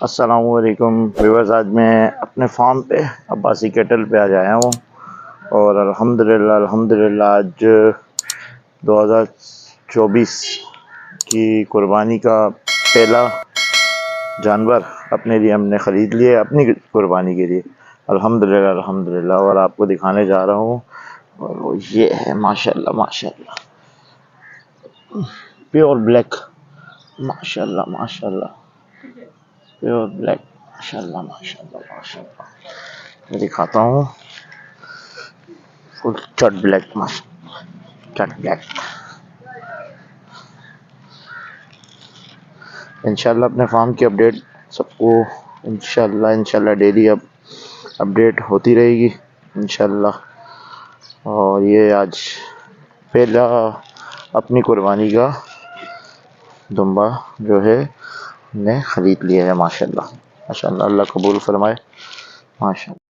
अस्सलामुअलैकुम व्यूअर्स, आज मैं अपने फार्म पे अब्बासी कैटल पे आज आया हूँ और अल्हम्दुलिल्लाह आज 2024 की कुर्बानी का पहला जानवर अपने लिए हमने ख़रीद लिया अपनी कुर्बानी के लिए। अल्हम्दुलिल्लाह और आपको दिखाने जा रहा हूँ और वो ये है माशाल्लाह माशाल्लाह प्योर ब्लैक, माशाल्लाह माशाल्लाह प्योर ब्लैक, माशाल्लाह माशाल्लाह माशाल्लाह। मैं दिखाता हूँ फुल चट ब्लैक, चट ब्लैक। इंशाल्लाह अपने फार्म की अपडेट सबको इंशाल्लाह डेली अब अपडेट होती रहेगी इंशाल्लाह। और ये आज पहला अपनी कुर्बानी का दुम्बा जो है ने ख़रीद लिया है। माशाल्लाह माशाल्लाह, अल्लाह कबूल फरमाए माशाल्लाह।